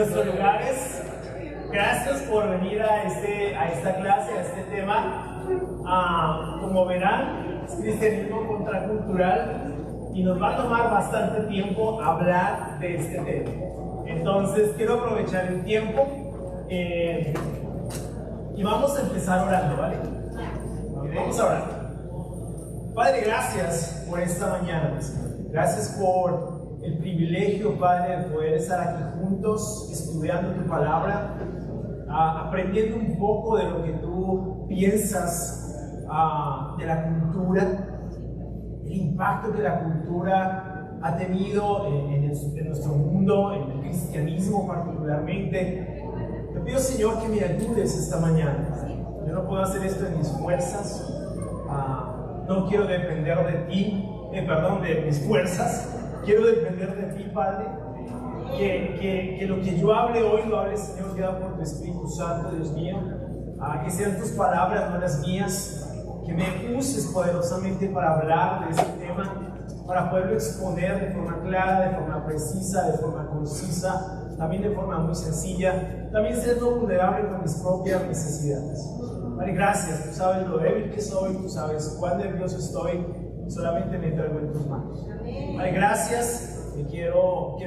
nuestros lugares. Gracias por venir a esta clase, a este tema. Como verán, es cristianismo contracultural y nos va a tomar bastante tiempo hablar de este tema. Entonces, quiero aprovechar el tiempo y vamos a empezar orando, ¿vale? Vamos a orar. Padre, gracias por esta mañana. Gracias por el privilegio, Padre, de poder estar aquí juntos, estudiando tu palabra, aprendiendo un poco de lo que tú piensas de la cultura, el impacto que la cultura ha tenido en nuestro mundo, en el cristianismo particularmente. Te pido, Señor, que me ayudes esta mañana. Yo no puedo hacer esto en mis fuerzas, no quiero depender de ti, de mis fuerzas. Quiero depender de ti, Padre, que lo que yo hable hoy lo hable, Señor, guiado por tu Espíritu Santo, Dios mío, que sean tus palabras, no las mías, que me uses poderosamente para hablar de este tema, para poderlo exponer de forma clara, de forma precisa, de forma concisa, también de forma muy sencilla, también siendo vulnerable con mis propias necesidades. Padre, gracias, tú sabes lo débil que soy, tú sabes cuán nervioso estoy, solamente me entrego en tus manos. Padre, gracias. Quiero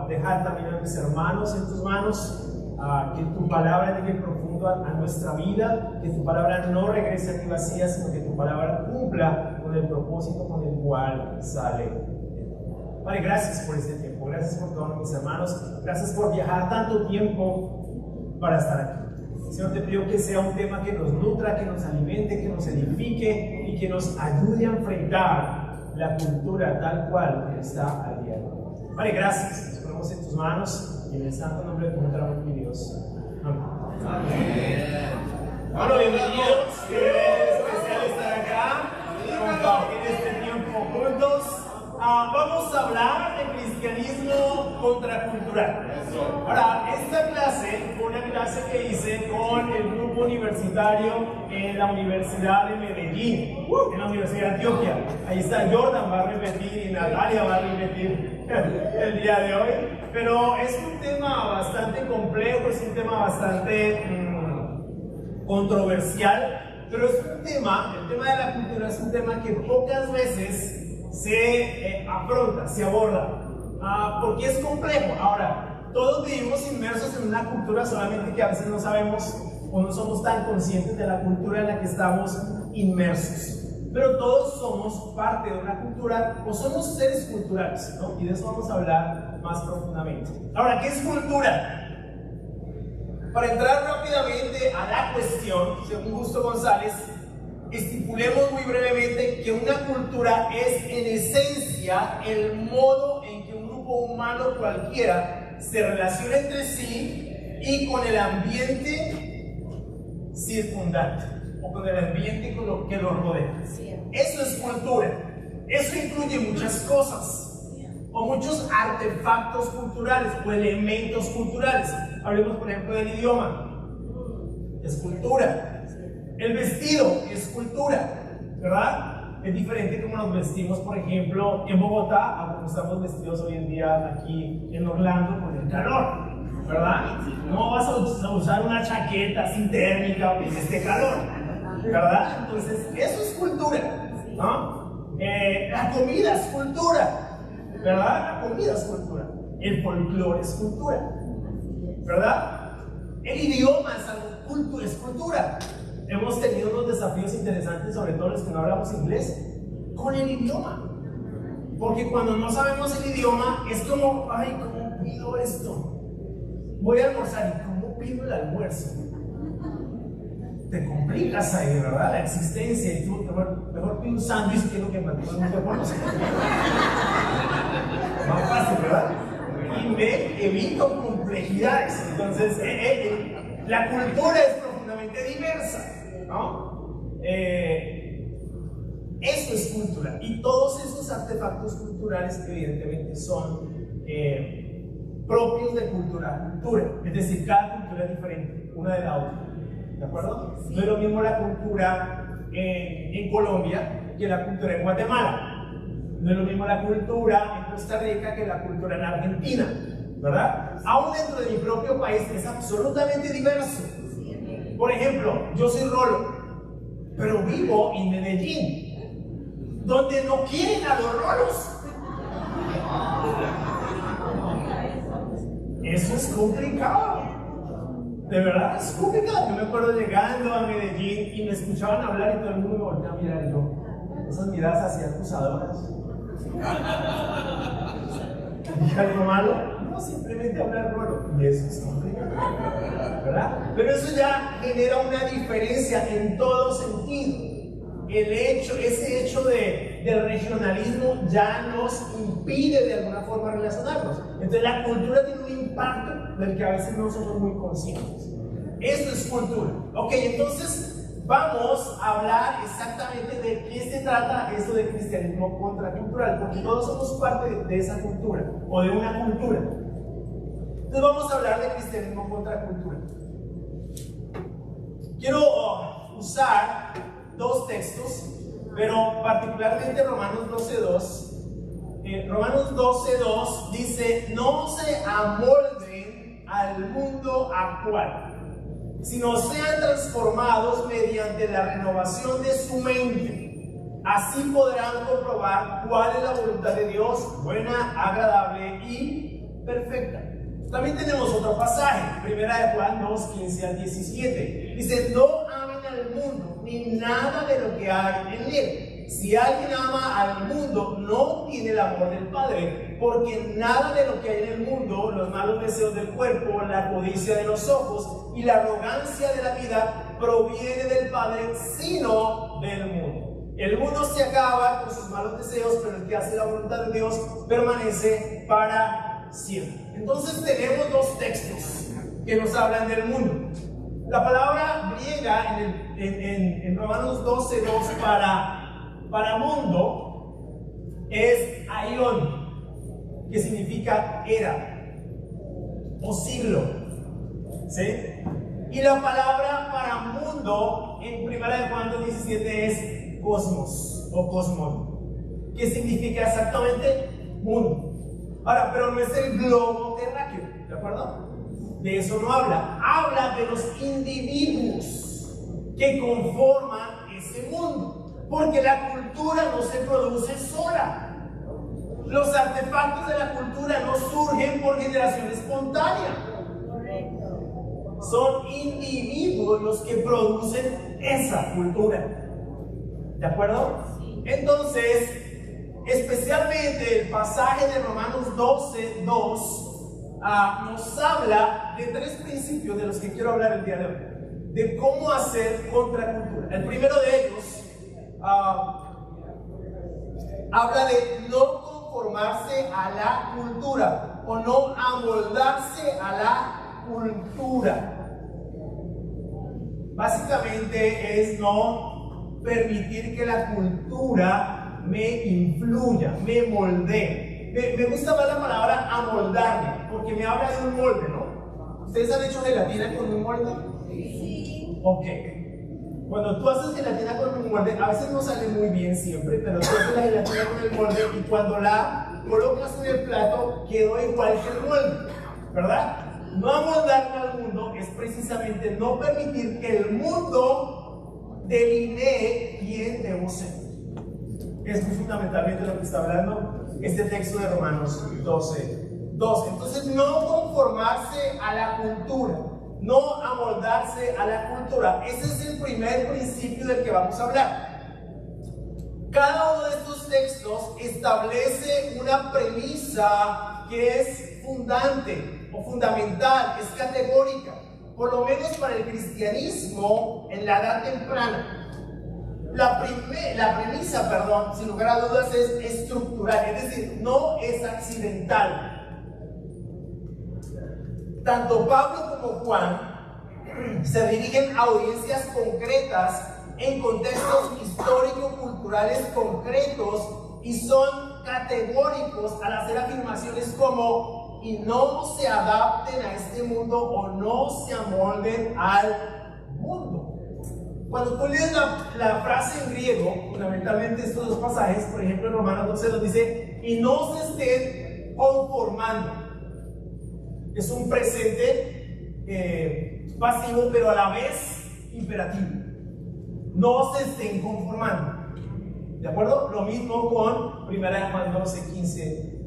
dejar también a mis hermanos en tus manos, que tu palabra llegue profundo a nuestra vida, que tu palabra no regrese aquí vacía, sino que tu palabra cumpla con el propósito con el cual sale. Padre, gracias por este tiempo, gracias por todos mis hermanos, gracias por viajar tanto tiempo para estar aquí. Señor, te pido que sea un tema que nos nutra, que nos alimente, que nos edifique y que nos ayude a enfrentar la cultura tal cual está al día de hoy. Vale, gracias. Nos ponemos en tus manos y en el santo nombre de tu nombre, mi Dios. Amén. Amén. Bueno, bienvenidos. Qué especial estar acá, compartir este tiempo juntos. Vamos a hablar de cristianismo contracultural. Ahora, esta clase fue una clase que hice con el grupo universitario en la Universidad de Medellín, en la Universidad de Antioquia. Ahí está Jordan, va a repetir, y Natalia va a repetir el día de hoy. Pero es un tema bastante complejo, es un tema bastante controversial, pero es un tema, el tema de la cultura es un tema que pocas veces se afronta, se aborda, porque es complejo. Ahora, todos vivimos inmersos en una cultura, solamente que a veces no sabemos o no somos tan conscientes de la cultura en la que estamos inmersos. Pero todos somos parte de una cultura o somos seres culturales, ¿no? Y de eso vamos a hablar más profundamente. Ahora, ¿qué es cultura? Para entrar rápidamente a la cuestión, según Justo González, estipulemos muy brevemente que una cultura es en esencia el modo en que un grupo humano cualquiera se relaciona entre sí y con el ambiente circundante o con el ambiente que lo rodea. Eso es cultura. Eso incluye muchas cosas o muchos artefactos culturales o elementos culturales. Hablemos, por ejemplo, del idioma. Es cultura. El vestido es cultura, ¿verdad? Es diferente como nos vestimos, por ejemplo, en Bogotá, a como estamos vestidos hoy en día aquí en Orlando con el calor, ¿verdad? No vas a usar una chaqueta sin térmica en este calor, ¿verdad? Entonces, eso es cultura, ¿no? La comida es cultura, ¿verdad? La comida es cultura. El folclore es cultura, ¿verdad? El idioma es algo cultura, es cultura. Hemos tenido unos desafíos interesantes, sobre todo los que no hablamos inglés, con el idioma. Porque cuando no sabemos el idioma, es como, ay, ¿cómo pido esto? Voy a almorzar, ¿y cómo pido el almuerzo? Te complicas ahí, ¿verdad? La existencia, y tú, mejor pido un sándwich que es lo que mantiene un tiempo, no sé. Más fácil, ¿verdad? Y me evito complejidades. Entonces, la cultura es profundamente diversa, ¿no? Eso es cultura, y todos esos artefactos culturales evidentemente son propios de cultura a cultura, es decir, cada cultura es diferente una de la otra, ¿de acuerdo? Sí. No es lo mismo la cultura en Colombia que la cultura en Guatemala, no es lo mismo la cultura en Costa Rica que la cultura en Argentina, ¿verdad? Aún dentro de mi propio país es absolutamente diverso. Por ejemplo, yo soy rolo, pero vivo en Medellín, donde no quieren a los rolos. Eso es complicado. De verdad es complicado. Yo me acuerdo llegando a Medellín y me escuchaban hablar y todo el mundo me volteaba a mirar y yo, esas miradas así acusadoras. ¿Dije algo malo? No, simplemente hablar rolo. Y eso es complicado, ¿verdad? Pero eso ya genera una diferencia en todo sentido. Ese hecho del regionalismo ya nos impide de alguna forma relacionarnos. Entonces la cultura tiene un impacto del que a veces no somos muy conscientes. Eso es cultura. Ok, entonces vamos a hablar exactamente de qué se trata eso de cristianismo contracultural, porque todos somos parte de esa cultura o de una cultura. Entonces vamos a hablar de cristianismo contracultural. Quiero usar dos textos, pero particularmente Romanos 12:2. Romanos 12:2 dice: no se amolden al mundo actual, sino sean transformados mediante la renovación de su mente. Así podrán comprobar cuál es la voluntad de Dios, buena, agradable y perfecta. También tenemos otro pasaje, 1 Juan 2:15-17. Dice: no amen al mundo ni nada de lo que hay en él. Si alguien ama al mundo, no tiene el amor del Padre, porque nada de lo que hay en el mundo, los malos deseos del cuerpo, la codicia de los ojos y la arrogancia de la vida, proviene del Padre, sino del mundo. El mundo se acaba con sus malos deseos, pero el que hace la voluntad de Dios permanece para siempre. Entonces tenemos dos textos que nos hablan del mundo. La palabra griega en Romanos 12:2 para mundo es aion, que significa era o siglo, ¿sí? Y la palabra para mundo en 1 Juan 2:17 es cosmos o cosmón, que significa exactamente mundo. Ahora, pero no es el globo terráqueo, ¿de acuerdo? De eso no habla. Habla de los individuos que conforman ese mundo. Porque la cultura no se produce sola. Los artefactos de la cultura no surgen por generación espontánea. Son individuos los que producen esa cultura. ¿De acuerdo? Entonces, especialmente el pasaje de Romanos 12:2 nos habla de tres principios de los que quiero hablar el día de hoy, de cómo hacer contracultura. El primero de ellos habla de no conformarse a la cultura o no amoldarse a la cultura. Básicamente es no permitir que la cultura me influya, me moldee. Me gusta más la palabra amoldarme, porque me habla de un molde, ¿no? ¿Ustedes han hecho gelatina con un molde? Sí. Ok. Cuando tú haces gelatina con un molde, a veces no sale muy bien siempre, pero tú haces la gelatina con el molde y cuando la colocas en el plato, quedó igual que el molde, ¿verdad? No amoldarme al mundo es precisamente no permitir que el mundo delinee quién debo ser. Esto es fundamentalmente lo que está hablando este texto de Romanos 12:2. Entonces, no conformarse a la cultura, no amoldarse a la cultura. Ese es el primer principio del que vamos a hablar. Cada uno de estos textos establece una premisa que es fundante o fundamental, es categórica, por lo menos para el cristianismo en la edad temprana. La premisa, sin lugar a dudas, es estructural, es decir, no es accidental. Tanto Pablo como Juan se dirigen a audiencias concretas en contextos histórico-culturales concretos y son categóricos al hacer afirmaciones como: y no se adapten a este mundo o no se amolden al mundo. Cuando tú lees la frase en griego, fundamentalmente estos dos pasajes, por ejemplo en Romanos 12 nos dice: y no se estén conformando. Es un presente pasivo, pero a la vez imperativo. No se estén conformando. ¿De acuerdo? Lo mismo con 1 Juan 12, 15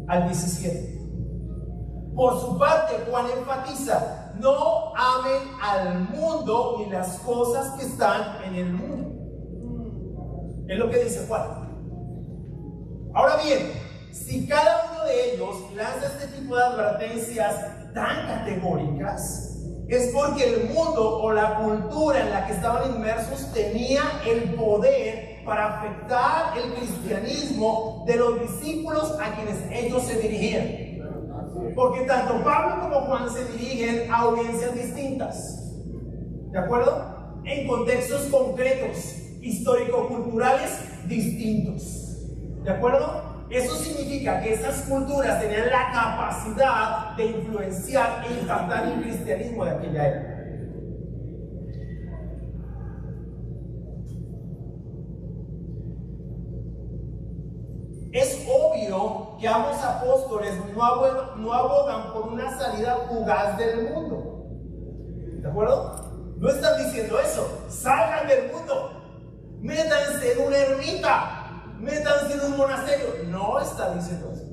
al 17. Por su parte, Juan enfatiza: no amen al mundo ni las cosas que están en el mundo. Es lo que dice Juan. Ahora bien, si cada uno de ellos lanza este tipo de advertencias tan categóricas, es porque el mundo o la cultura en la que estaban inmersos tenía el poder para afectar el cristianismo de los discípulos a quienes ellos se dirigían. Porque tanto Pablo como Juan se dirigen a audiencias distintas, ¿de acuerdo? En contextos concretos, histórico-culturales distintos, ¿de acuerdo? Eso significa que estas culturas tenían la capacidad de influenciar e impactar el cristianismo de aquella época. Es obvio que ambos apóstoles no abogan por una salida fugaz del mundo. ¿De acuerdo? No están diciendo eso. Salgan del mundo. Métanse en una ermita. Métanse en un monasterio. No están diciendo eso.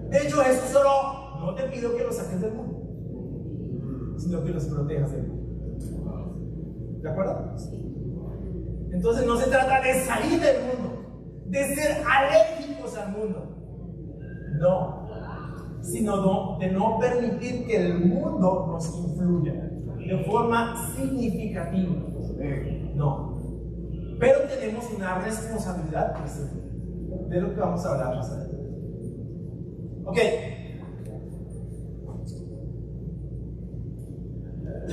De hecho, Jesús solo: no te pido que los saques del mundo, sino que los protejas del mundo. ¿De acuerdo? Entonces no se trata de salir del mundo, de ser alérgicos al mundo, no, sino de no permitir que el mundo nos influya de forma significativa, no. Pero tenemos una responsabilidad de lo que vamos a hablar más adelante. Ok.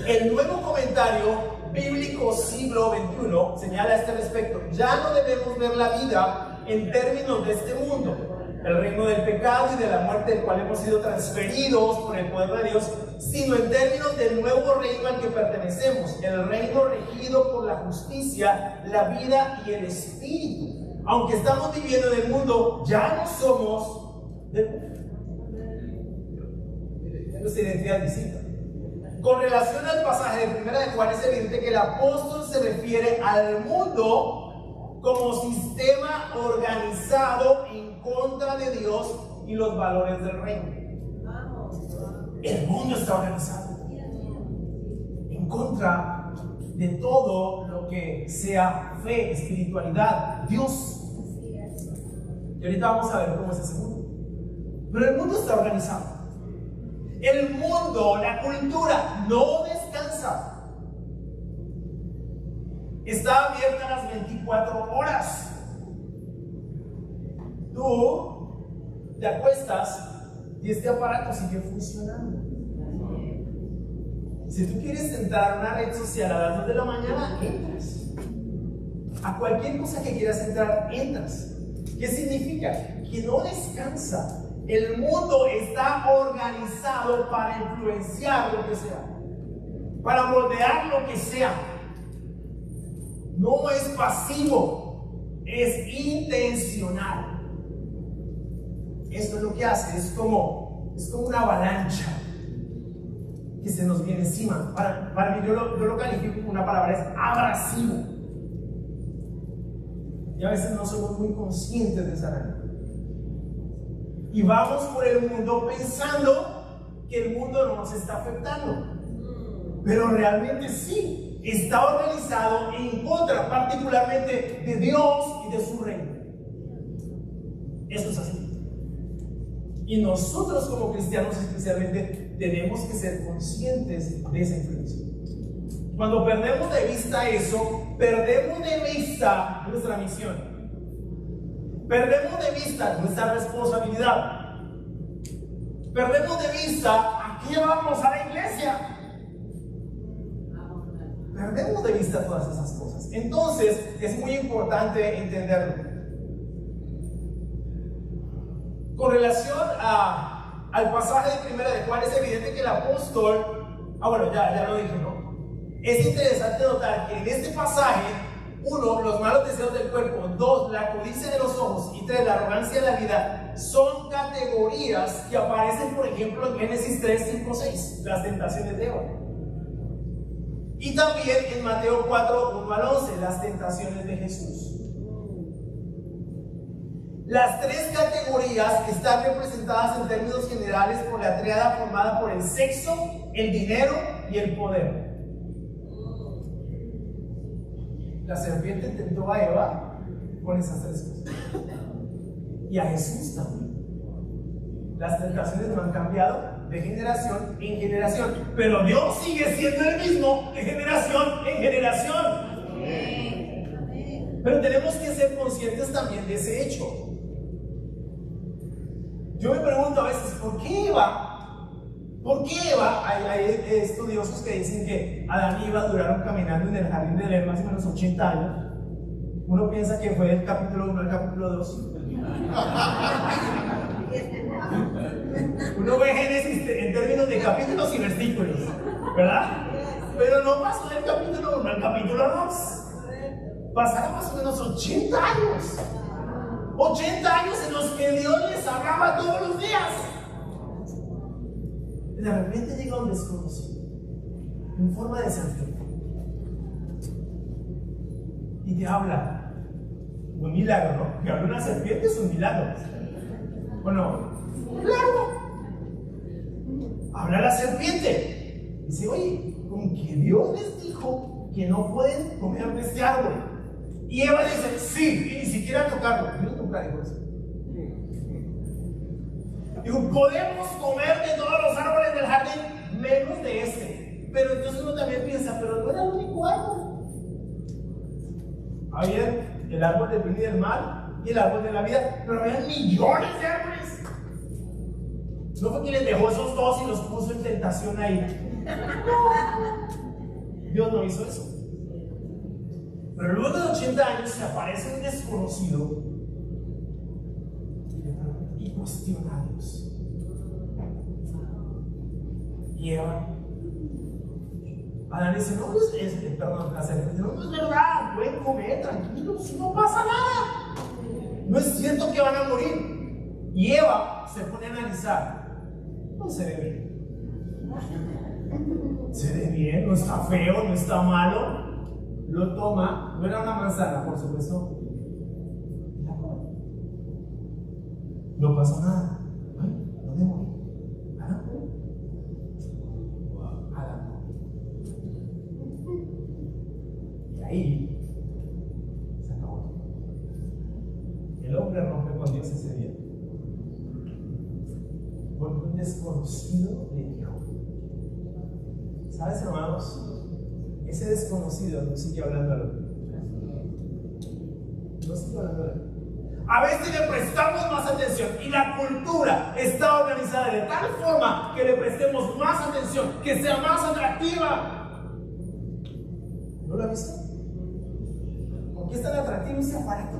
El nuevo comentario bíblico siglo XXI señala a este respecto: ya no debemos ver la vida en términos de este mundo, el reino del pecado y de la muerte, del cual hemos sido transferidos por el poder de Dios, sino en términos del nuevo reino al que pertenecemos, el reino regido por la justicia, la vida y el espíritu. Aunque estamos viviendo en el mundo, ya no somos del mundo. Es nuestra identidad distinta. Con relación al pasaje de 1 Juan, es evidente que el apóstol se refiere al mundo como sistema organizado en contra de Dios y los valores del reino. El mundo está organizado en contra de todo lo que sea fe, espiritualidad, Dios. Y ahorita vamos a ver cómo es ese mundo. Pero el mundo está organizado. El mundo, la cultura, no descansa. Está abierta las 24 horas. Tú te acuestas y este aparato sigue funcionando. Si tú quieres entrar a una red social a las 2 de la mañana, entras. A cualquier cosa que quieras entrar, entras. ¿Qué significa? Que no descansa. El mundo está organizado para influenciar lo que sea, para moldear lo que sea. No es pasivo, es intencional. Esto es lo que hace, es como una avalancha que se nos viene encima. Para mí, yo lo califico como una palabra: es abrasivo. Y a veces no somos muy conscientes de esa realidad. Y vamos por el mundo pensando que el mundo no nos está afectando. Pero realmente sí, está organizado en contra, particularmente de Dios y de su reino. Eso es así. Y nosotros como cristianos especialmente tenemos que ser conscientes de esa influencia. Cuando perdemos de vista eso, perdemos de vista nuestra misión. Perdemos de vista nuestra responsabilidad. Perdemos de vista a qué vamos a la iglesia. Perdemos de vista todas esas cosas. Entonces, es muy importante entenderlo. Con relación al pasaje de 1 Juan, es evidente que el apóstol, bueno, ya lo dije, ¿no? Es interesante notar que en este pasaje 1, los malos deseos del cuerpo. 2, la codicia de los ojos. Y 3, la arrogancia de la vida. Son categorías que aparecen, por ejemplo, en Génesis 3, 5, 6. Las tentaciones de Eva. Y también en Mateo 4, 1 al 11. Las tentaciones de Jesús. Las tres categorías están representadas en términos generales por la tríada formada por el sexo, el dinero y el poder. La serpiente tentó a Eva con esas tres cosas. Y a Jesús también. Las tentaciones no han cambiado de generación en generación. Pero Dios sigue siendo el mismo de generación en generación. Pero tenemos que ser conscientes también de ese hecho. Yo me pregunto a veces, ¿por qué Eva? Hay estudiosos que dicen que Adán y Eva duraron caminando en el jardín de Edén más o menos 80 años. Uno piensa que fue del capítulo 1 al capítulo 2. Uno ve Génesis en términos de capítulos y versículos, ¿verdad? Pero no pasó del capítulo 1 al capítulo 2. Pasaron más o menos 80 años. 80 años en los que Dios les hablaba todos los días. Y de repente llega un desconocido en forma de serpiente y te habla. Un milagro, ¿no? Que habla una serpiente es un milagro. Bueno, claro. Habla la serpiente. Dice, oye, con que Dios les dijo que no pueden comer de este árbol. Y Eva dice, sí, y ni siquiera tocarlo. Dios nunca dijo eso. Digo, podemos comer de todos los árboles del jardín, menos de este. Pero entonces uno también piensa, pero no era el único árbol. Había el árbol del bien y del mal y el árbol de la vida, pero había millones de árboles. No fue que les dejó esos dos y los puso en tentación ahí. Dios no hizo eso. Pero luego de 80 años se aparece un desconocido y cuestiona a Dios. Y Eva, Adán dice, no es verdad, pueden comer, tranquilos, no pasa nada. No es cierto que van a morir. Y Eva se pone a analizar, no se ve bien. Se ve bien, no está feo, no está malo. Lo toma, no era una manzana, por supuesto. Y la come. No pasó nada. Ay, ¿dónde morí? Adán. Y ahí se acabó. El hombre rompe con Dios ese día. Porque un desconocido le dijo. ¿Sabes, hermanos? Ese desconocido no sigue hablando a él. No sigue hablando a él. A veces le prestamos más atención y la cultura está organizada de tal forma que le prestemos más atención, que sea más atractiva. ¿No lo ha visto? ¿Por qué es tan atractivo ese aparato?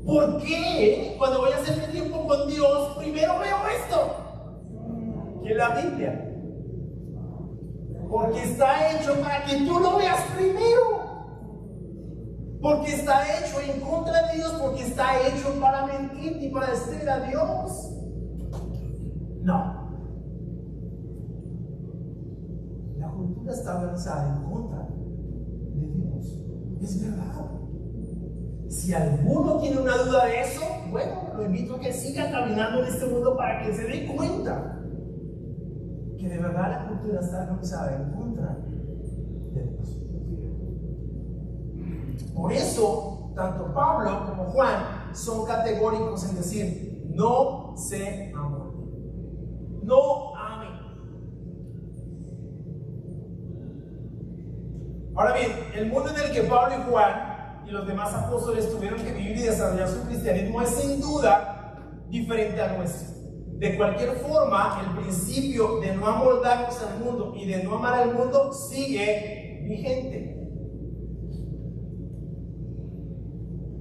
¿Por qué cuando voy a hacer mi tiempo con Dios primero veo esto? Que la Biblia. Porque está hecho para que tú lo veas primero. Porque está hecho en contra de Dios. Porque está hecho para mentirte y para destruir a Dios. No. La cultura está organizada en contra de Dios. Es verdad. Si alguno tiene una duda de eso, bueno, lo invito a que siga caminando en este mundo para que se dé cuenta que de verdad la cultura está organizada en contra de Dios. Por eso, tanto Pablo como Juan son categóricos en decir, no se amen. No amen. Ahora bien, el mundo en el que Pablo y Juan y los demás apóstoles tuvieron que vivir y desarrollar su cristianismo es sin duda diferente al nuestro. De cualquier forma, el principio de no amoldarnos al mundo y de no amar al mundo sigue vigente.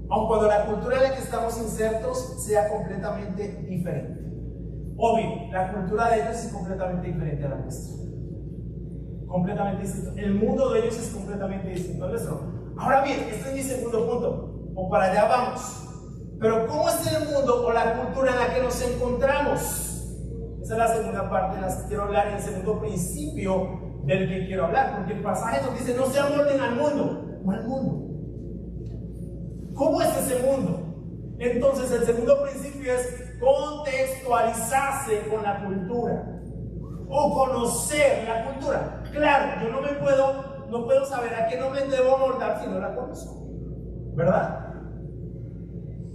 Aun cuando la cultura en la que estamos insertos sea completamente diferente. Obvio, la cultura de ellos es completamente diferente a la nuestra. Completamente distinto. El mundo de ellos es completamente distinto al nuestro. Ahora bien, este es mi segundo punto, o para allá vamos. Pero ¿cómo es el mundo o la cultura en la que nos encontramos? Esa es la segunda parte de la que quiero hablar y el segundo principio del que quiero hablar, porque el pasaje nos dice: no se amolden al mundo. ¿Cuál mundo? ¿Cómo es ese mundo? Entonces el segundo principio es contextualizarse con la cultura o conocer la cultura. Claro, yo no puedo saber a qué no me debo amoldar si no la conozco, ¿verdad?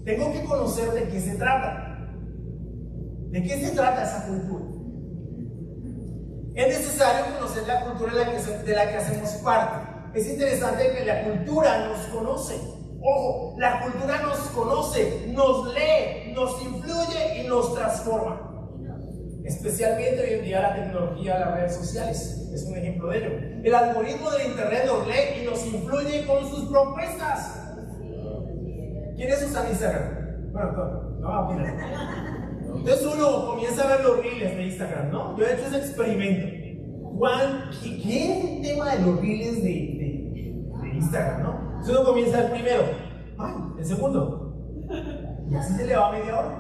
Tengo que conocer de qué se trata. ¿De qué se trata esa cultura? Es necesario conocer la cultura de la que hacemos parte. Es interesante que la cultura nos conoce. Ojo, la cultura nos conoce, nos lee, nos influye y nos transforma. Especialmente hoy en día la tecnología, las redes sociales, es un ejemplo de ello. El algoritmo de internet nos lee y nos influye con sus propuestas. ¿Quiénes usan Instagram? Bueno, no, mira. Entonces uno comienza a ver los reels de Instagram, ¿no? Yo he hecho ese experimento. ¿Qué es el tema de los reels de Instagram, no? Entonces uno comienza el primero, el segundo, y así se le va media hora.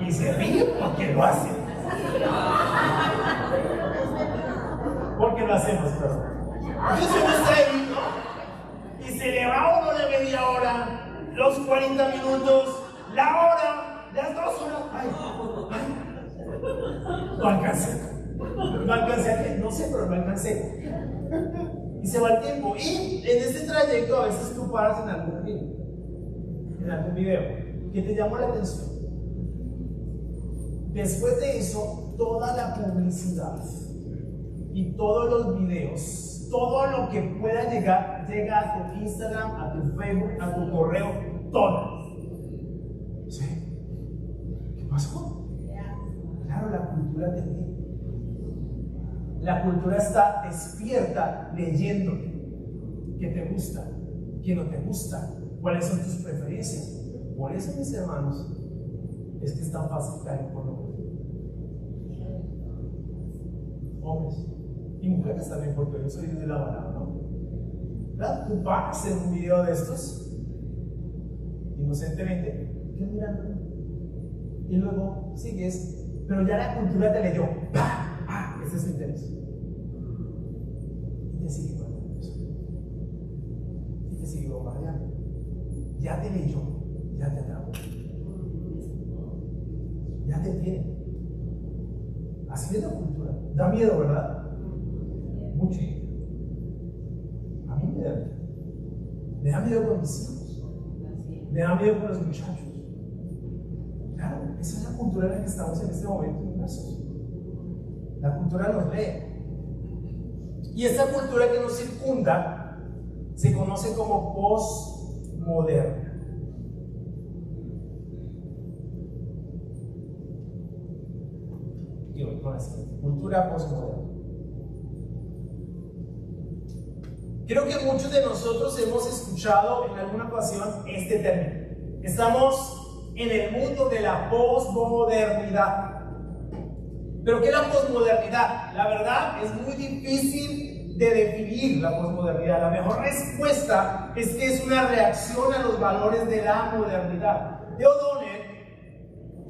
Y se ríe porque lo hace. Porque lo hacemos, pero. Entonces uno está ahí, ¿no? Y se le va uno de media hora, los 40 minutos, la hora, las 2 horas. No alcancé. No alcancé a qué, no sé, pero no alcancé. Y se va el tiempo. Y en este trayecto a veces tú paras en algún video que te llamó la atención. Después de eso, toda la publicidad y todos los videos, todo lo que pueda llegar, llega a tu Instagram, a tu Facebook, a tu correo, todo. ¿Sí? ¿Qué pasó? Claro, la cultura te lee. La cultura está despierta leyendo qué te gusta, qué no te gusta, cuáles son tus preferencias. Por eso, mis hermanos, es que es tan fácil caer por lo mismo. Hombres y mujeres también, porque yo soy de la balada, ¿no? ¿Verdad? Tú paras en un video de estos, inocentemente, ¿qué mirando? Y luego sigues, pero ya la cultura te leyó. Ese es su interés. Y te sigue guardando eso. Y te sigue bombardeando. Ya te leyó, ya te atrapó. Ya te tiene. Así es la cultura. Da miedo, ¿verdad? Mucho. A mí me da miedo. Me da miedo con mis hijos. Me da miedo con los muchachos. Claro, esa es la cultura en la que estamos en este momento inmersos. La cultura nos lee. Y esta cultura que nos circunda se conoce como postmoderna. Cultura postmoderna. Creo que muchos de nosotros hemos escuchado en alguna ocasión este término. Estamos en el mundo de la postmodernidad. ¿Pero qué es la posmodernidad? La verdad es muy difícil de definir la posmodernidad. La mejor respuesta es que es una reacción a los valores de la modernidad. De O'Donnell,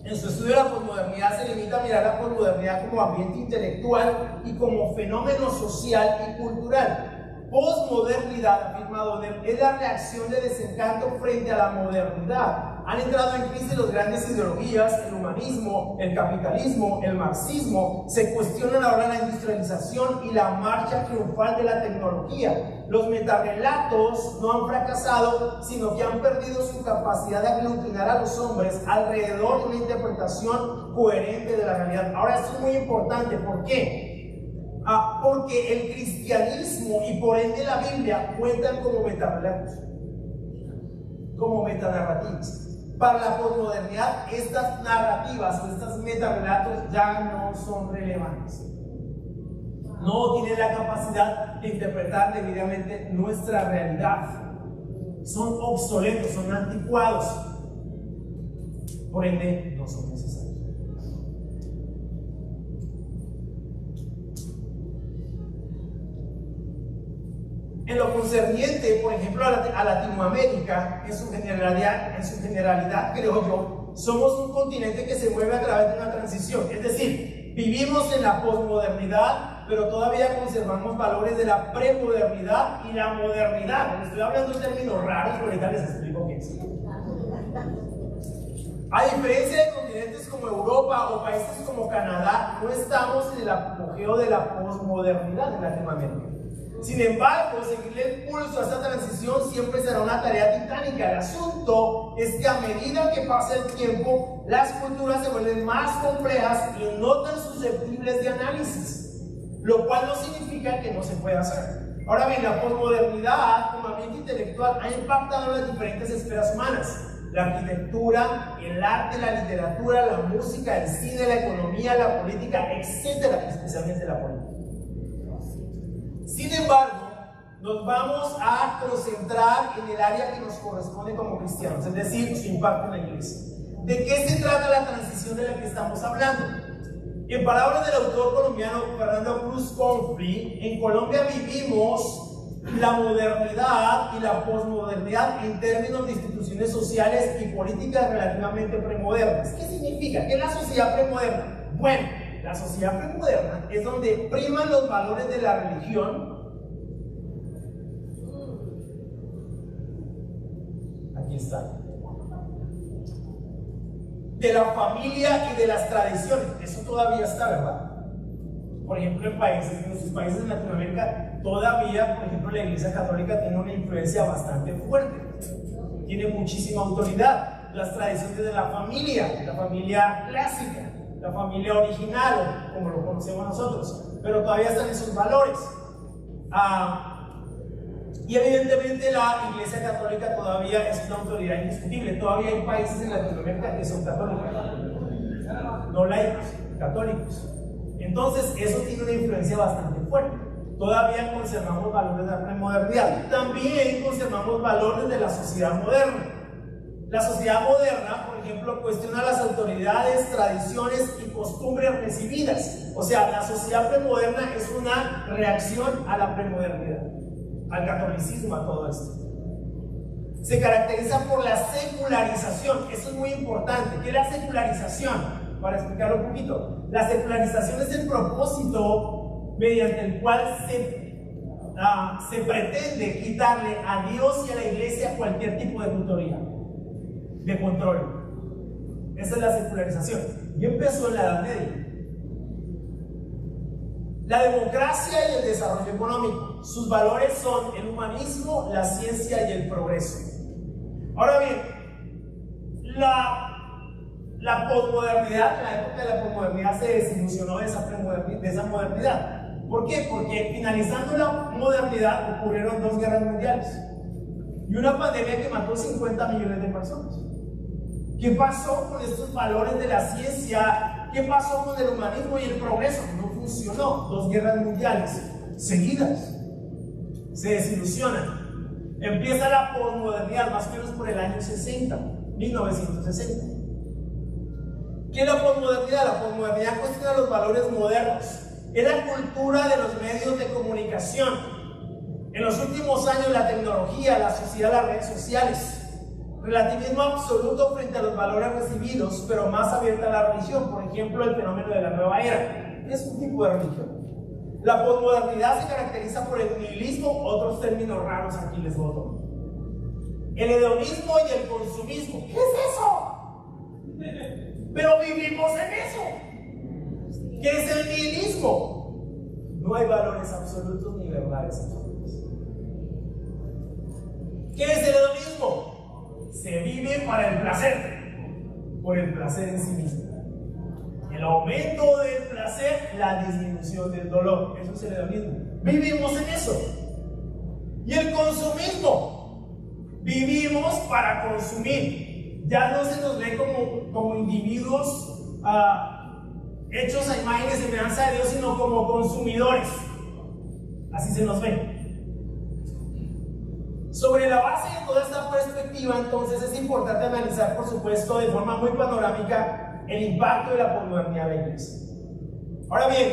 en su estudio de la posmodernidad, se limita a mirar la posmodernidad como ambiente intelectual y como fenómeno social y cultural. Posmodernidad, afirma O'Donnell, es la reacción de desencanto frente a la modernidad. Han entrado en crisis las grandes ideologías, el humanismo, el capitalismo, el marxismo. Se cuestionan ahora la industrialización y la marcha triunfal de la tecnología. Los metarrelatos no han fracasado, sino que han perdido su capacidad de aglutinar a los hombres alrededor de una interpretación coherente de la realidad. Ahora, esto es muy importante. ¿Por qué? Porque el cristianismo y por ende la Biblia cuentan como metarrelatos, como metanarrativas. Para la posmodernidad, estas narrativas o estos metarrelatos ya no son relevantes. No tienen la capacidad de interpretar debidamente nuestra realidad. Son obsoletos, son anticuados. Por ende, no son necesarios. En lo concerniente, por ejemplo, a Latinoamérica, en su generalidad, creo yo, somos un continente que se mueve a través de una transición. Es decir, vivimos en la posmodernidad, pero todavía conservamos valores de la premodernidad y la modernidad. Estoy hablando en términos raros, pero ahorita les explico qué es. A diferencia de continentes como Europa o países como Canadá, no estamos en el apogeo de la posmodernidad en Latinoamérica. Sin embargo, seguirle el pulso a esta transición siempre será una tarea titánica. El asunto es que a medida que pasa el tiempo, las culturas se vuelven más complejas y no tan susceptibles de análisis, lo cual no significa que no se pueda hacer. Ahora bien, la posmodernidad como ambiente intelectual ha impactado en las diferentes esferas humanas: la arquitectura, el arte, la literatura, la música, el cine, la economía, la política, etcétera, especialmente la política. Sin embargo, nos vamos a concentrar en el área que nos corresponde como cristianos, es decir, su impacto en la iglesia. ¿De qué se trata la transición de la que estamos hablando? En palabras del autor colombiano Fernando Cruz Confri, en Colombia vivimos la modernidad y la posmodernidad en términos de instituciones sociales y políticas relativamente premodernas. ¿Qué significa? ¿Qué es la sociedad premoderna? Bueno, la sociedad premoderna es donde priman los valores de la religión. Aquí está. De la familia y de las tradiciones. Eso todavía está, ¿verdad? Por ejemplo, en nuestros países de Latinoamérica, todavía, por ejemplo, la Iglesia Católica tiene una influencia bastante fuerte. Tiene muchísima autoridad. Las tradiciones de la familia clásica, la familia original, como lo conocemos nosotros, pero todavía están esos valores. Y evidentemente la Iglesia Católica todavía es una autoridad indiscutible. Todavía hay países en Latinoamérica que son católicos, no laicos, católicos. Entonces eso tiene una influencia bastante fuerte. Todavía conservamos valores de la premodernidad. También conservamos valores de la sociedad moderna. La sociedad moderna, por ejemplo, cuestiona las autoridades, tradiciones y costumbres recibidas. O sea, la sociedad premoderna es una reacción a la premodernidad, al catolicismo, a todo esto. Se caracteriza por la secularización. Eso es muy importante. ¿Qué es la secularización? Para explicarlo un poquito. La secularización es el propósito mediante el cual se pretende quitarle a Dios y a la iglesia cualquier tipo de tutoría, de control. Esa es la secularización. Y empezó en la Edad Media. La democracia y el desarrollo económico. Sus valores son el humanismo, la ciencia y el progreso. Ahora bien, la posmodernidad, la época de la posmodernidad se desilusionó de esa modernidad. ¿Por qué? Porque finalizando la modernidad ocurrieron 2 guerras mundiales y una pandemia que mató 50 millones de personas. ¿Qué pasó con estos valores de la ciencia? ¿Qué pasó con el humanismo y el progreso? No funcionó. 2 guerras mundiales seguidas. Se desilusionan. Empieza la posmodernidad más o menos por el año 60, 1960. ¿Qué es la posmodernidad? La posmodernidad cuestiona los valores modernos. Es la cultura de los medios de comunicación. En los últimos años, la tecnología, la sociedad, las redes sociales. Relativismo absoluto frente a los valores recibidos, pero más abierta a la religión. Por ejemplo, el fenómeno de la nueva era. Es un tipo de religión. La posmodernidad se caracteriza por el nihilismo, otros términos raros aquí les boto. El hedonismo y el consumismo. ¿Qué es eso? Pero vivimos en eso. ¿Qué es el nihilismo? No hay valores absolutos ni verdades absolutas. ¿Qué es el hedonismo? Se vive para el placer, por el placer en sí mismo. El aumento del placer, la disminución del dolor. Eso es el hedonismo. Vivimos en eso. Y el consumismo. Vivimos para consumir. Ya no se nos ve como individuos hechos a imagen y semejanza de Dios, sino como consumidores. Así se nos ve. Sobre la base de toda esta perspectiva, entonces, es importante analizar, por supuesto, de forma muy panorámica, el impacto de la posmodernidad en la iglesia. Ahora bien,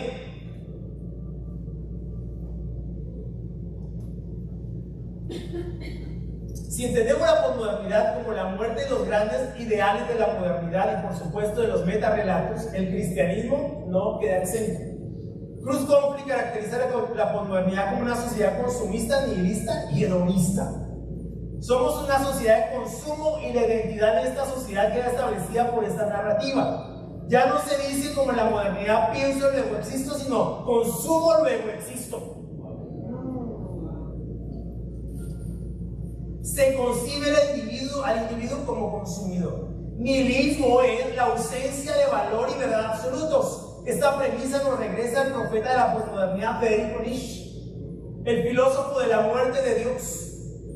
Si entendemos la posmodernidad como la muerte de los grandes ideales de la modernidad y por supuesto de los metarrelatos, el cristianismo no queda exento. Cruz Conflict caracteriza la posmodernidad como una sociedad consumista, nihilista y hedonista. Somos una sociedad de consumo y la identidad de esta sociedad queda establecida por esta narrativa. Ya no se dice como en la modernidad pienso luego existo, sino consumo luego existo. Se concibe al individuo como consumidor. Nihilismo es la ausencia de valor y verdad absolutos. Esta premisa nos regresa al profeta de la posmodernidad, Federico Nietzsche, el filósofo de la muerte de Dios.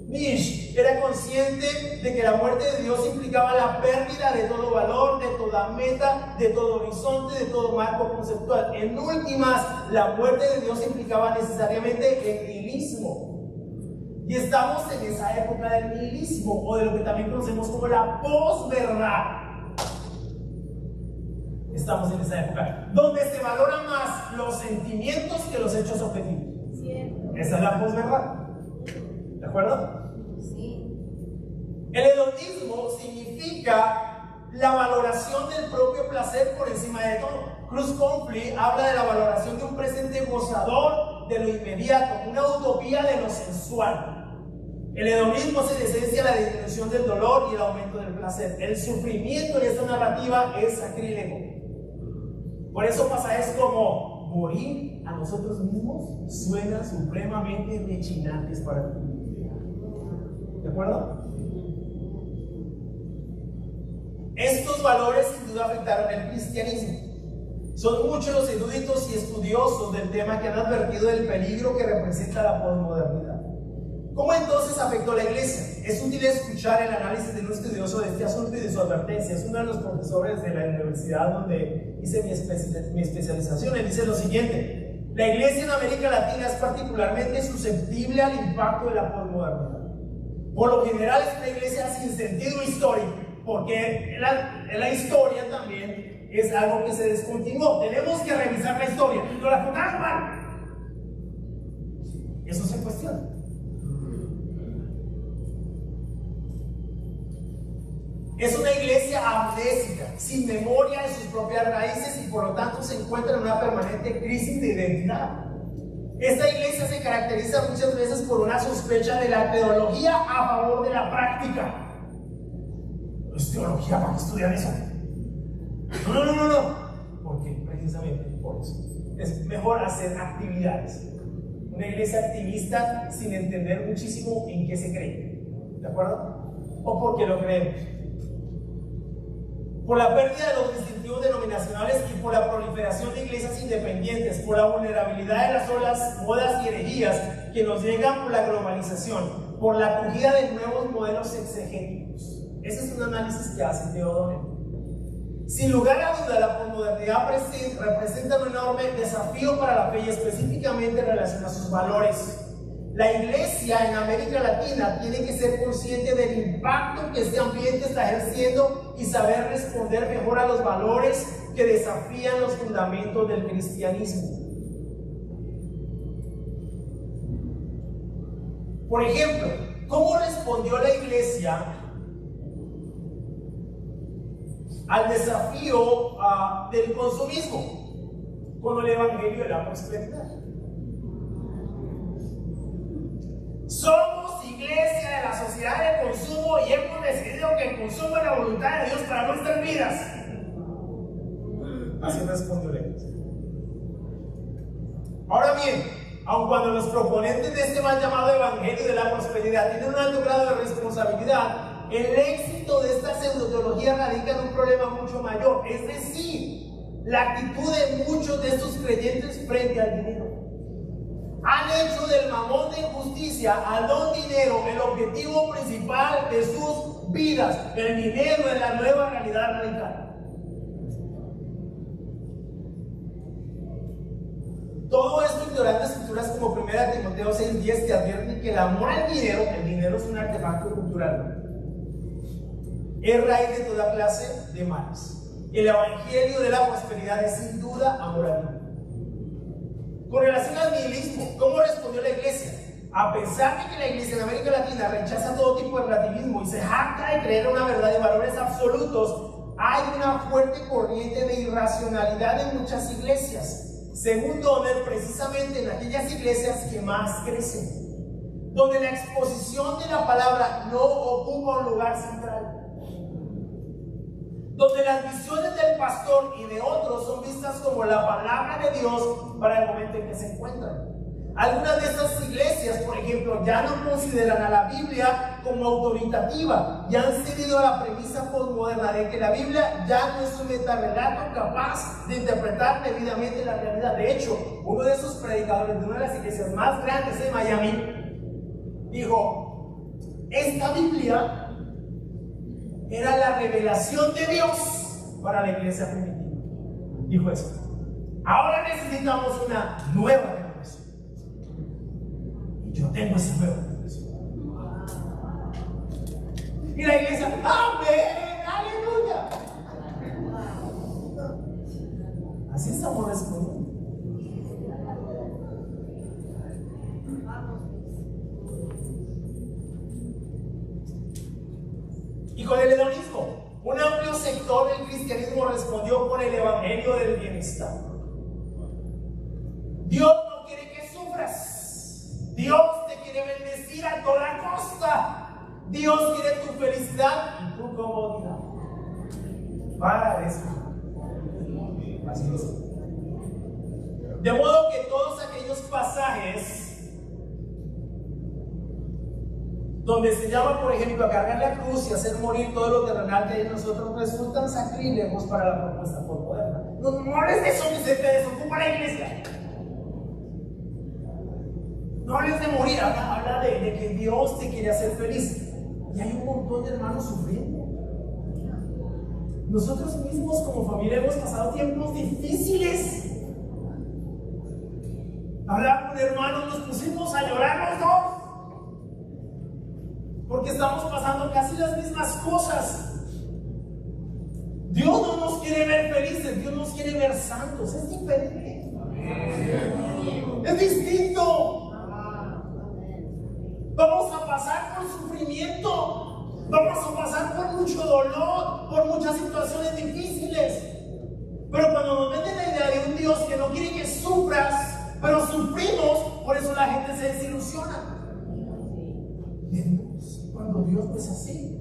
Nietzsche era consciente de que la muerte de Dios implicaba la pérdida de todo valor, de toda meta, de todo horizonte, de todo marco conceptual. En últimas, la muerte de Dios implicaba necesariamente el nihilismo. Y estamos en esa época del nihilismo, o de lo que también conocemos como la posverdad. Estamos en esa época, donde se valoran más los sentimientos que los hechos objetivos. Cierto. Esa es la posverdad. ¿De acuerdo? Sí. El hedonismo significa la valoración del propio placer por encima de todo. Cruz Conflict habla de la valoración de un presente gozador de lo inmediato, una utopía de lo sensual. El hedonismo es en esencia la disminución del dolor y el aumento del placer. El sufrimiento en esta narrativa es sacrílego. Por eso pasajes como morir a nosotros mismos suena supremamente rechinantes para ti. ¿De acuerdo? Estos valores sin duda afectaron el cristianismo. Son muchos los eruditos y estudiosos del tema que han advertido del peligro que representa la posmodernidad. ¿Cómo entonces afectó la iglesia? Es útil escuchar el análisis de un estudioso de este asunto y de su advertencia. Es uno de los profesores de la universidad donde hice mi especialización. Él dice lo siguiente: la iglesia en América Latina es particularmente susceptible al impacto de la posmodernidad. Por lo general es una iglesia sin sentido histórico, porque en la historia también es algo que se descontinuó. Tenemos que revisar la historia. ¿No la contamos mal? Eso se cuestiona. Es una iglesia amnésica, sin memoria de sus propias raíces y por lo tanto se encuentra en una permanente crisis de identidad. Esta iglesia se caracteriza muchas veces por una sospecha de la teología a favor de la práctica. ¿No es teología para estudiar eso? No. Porque precisamente por eso es mejor hacer actividades. Una iglesia activista sin entender muchísimo en qué se cree. ¿De acuerdo? O porque lo creemos. Por la pérdida de los distintivos denominacionales y por la proliferación de iglesias independientes, por la vulnerabilidad de las olas, modas y herejías que nos llegan por la globalización, por la acogida de nuevos modelos exegéticos. Ese es un análisis que hace Teodoro. Sin lugar a duda, la posmodernidad representa un enorme desafío para la fe y específicamente en relación a sus valores. La iglesia en América Latina tiene que ser consciente del impacto que este ambiente está ejerciendo y saber responder mejor a los valores que desafían los fundamentos del cristianismo. Por ejemplo, ¿cómo respondió la iglesia al desafío del consumismo con el evangelio de la prosperidad? Somos iglesia de la sociedad de consumo y hemos decidido que el consumo es la voluntad de Dios para nuestras vidas. Así respondió la iglesia. Ahora bien, aun cuando los proponentes de este mal llamado evangelio de la prosperidad tienen un alto grado de responsabilidad, el éxito de esta pseudoteología radica en un problema mucho mayor, es decir, la actitud de muchos de estos creyentes frente al dinero. Han hecho del mamón de justicia al don dinero el objetivo principal de sus vidas. El dinero es la nueva realidad radical. Todo esto ignorando escrituras como 1 Timoteo 6:10 que advierten que el amor al dinero, el dinero es un artefacto cultural, es raíz de toda clase de males. El evangelio de la prosperidad es sin duda amor al dinero. Con relación al nihilismo, ¿cómo respondió la iglesia? a pesar de que la iglesia en América Latina rechaza todo tipo de relativismo y se jacta de creer en una verdad de valores absolutos, hay una fuerte corriente de irracionalidad en muchas iglesias, según Donner, precisamente en aquellas iglesias que más crecen, donde la exposición de la palabra no ocupa un lugar central, donde las visiones del pastor y de otros son vistas como la palabra de Dios para el momento en que se encuentran. Algunas de estas iglesias, por ejemplo, ya no consideran a la Biblia como autoritativa y han cedido a la premisa postmoderna de que la Biblia ya no es un metarrelato capaz de interpretar debidamente la realidad. De hecho, uno de esos predicadores de una de las iglesias más grandes de Miami dijo: esta Biblia era la revelación de Dios para la iglesia primitiva. Dijo eso. Ahora necesitamos una nueva revelación. Y yo tengo esa nueva revelación. Y la iglesia, ¡amén! ¡Aleluya! Así estamos respondiendo. Y con el hedonismo, un amplio sector del cristianismo respondió con el evangelio del bienestar. Dios no quiere que sufras. Dios te quiere bendecir a toda costa. Dios quiere tu felicidad y tu comodidad. Para eso. Así es. De modo que todos aquellos pasajes donde se llama, por ejemplo, a cargar la cruz y hacer morir todo lo terrenal que hay en nosotros, resultan sacrílegos para la propuesta postmoderna. No es de eso que se te desocupa la iglesia. No hables de morir, habla de que Dios te quiere hacer feliz. Y hay un montón de hermanos sufriendo. Nosotros mismos como familia hemos pasado tiempos difíciles. Hablaba con hermanos, nos pusimos a llorar los dos. Porque estamos pasando casi las mismas cosas. Dios no nos quiere ver felices, Dios nos quiere ver santos. Es diferente. Es distinto. Vamos a pasar por sufrimiento. Vamos a pasar por mucho dolor, por muchas situaciones difíciles. Pero cuando nos venden la idea de un Dios que no quiere que sufras, pero sufrimos, por eso la gente se desilusiona. Cuando Dios no es así.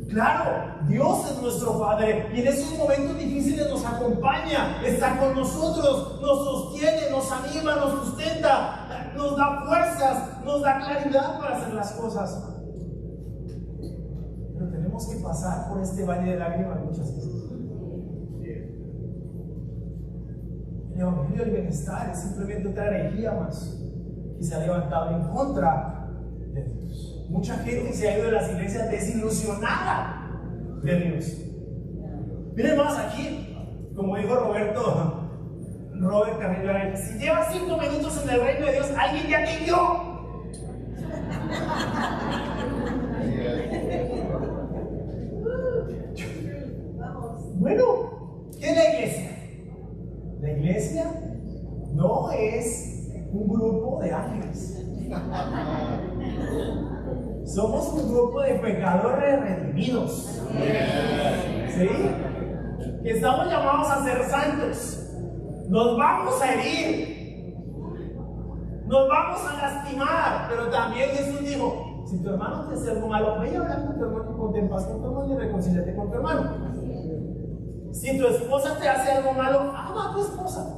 Claro, Dios es nuestro Padre y en esos momentos difíciles nos acompaña, está con nosotros, nos sostiene, nos anima, nos sustenta, nos da fuerzas, nos da claridad para hacer las cosas. Pero tenemos que pasar por este valle de lágrimas muchas veces. El evangelio del bienestar es simplemente otra herejía más que se ha levantado en contra de Dios. Mucha gente se ha ido de las iglesias desilusionada de Dios. Miren más aquí, como dijo Robert Carrillo, si llevas 5 minutos en el reino de Dios, alguien ya te vio. Bueno, ¿qué es la iglesia? La iglesia no es un grupo de ángeles. Somos un grupo de pecadores redimidos. ¿Sí? Que estamos llamados a ser santos. Nos vamos a herir. Nos vamos a lastimar. Pero también Jesús dijo: si tu hermano te hace algo malo, ve a hablar con tu hermano y ponte en paz con tu hermano y reconcíliate con tu hermano. Si tu esposa te hace algo malo, ama a tu esposa.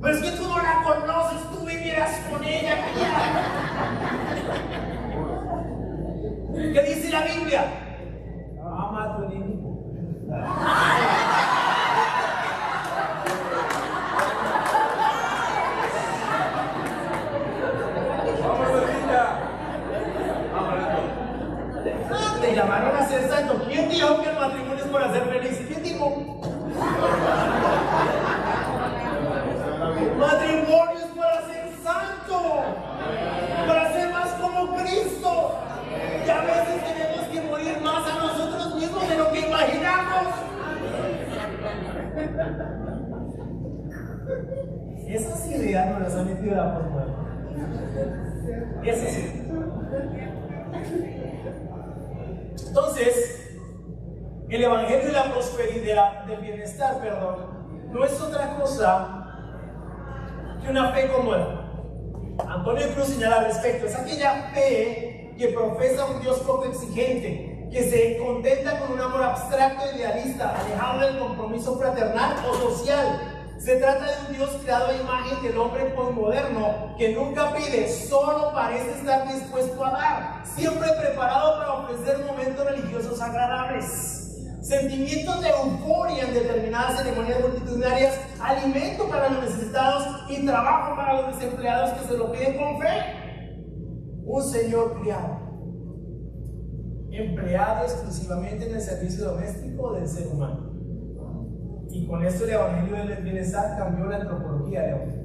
Pero es que tú no la conoces, tú vivieras con ella callada. ¿Qué dice la Biblia? Ama a tu enemigo. Te llamaron a ser santo. ¿Quién dijo que el matrimonio es para ser feliz? ¿Quién dijo? Matrimonio es para ser santo, para ser más como Cristo. Y a veces tenemos que morir más a nosotros mismos de lo que imaginamos. Esas ideas nos las ha metido la posmoderna. Ese sí. Entonces, el evangelio de la prosperidad, del bienestar, perdón, no es otra cosa que una fe cómoda. Antonio Cruz señala al respecto, es aquella fe que profesa un Dios poco exigente, que se contenta con un amor abstracto e idealista, alejado del compromiso fraternal o social. Se trata de un Dios creado a imagen del hombre posmoderno, que nunca pide, solo parece estar dispuesto a dar, siempre preparado para ofrecer momentos religiosos agradables. Sentimientos de euforia en determinadas ceremonias multitudinarias, alimento para los necesitados y trabajo para los desempleados que se lo piden con fe. Un señor criado, empleado exclusivamente en el servicio doméstico del ser humano. Y con esto el evangelio del bienestar cambió la antropología de hombre.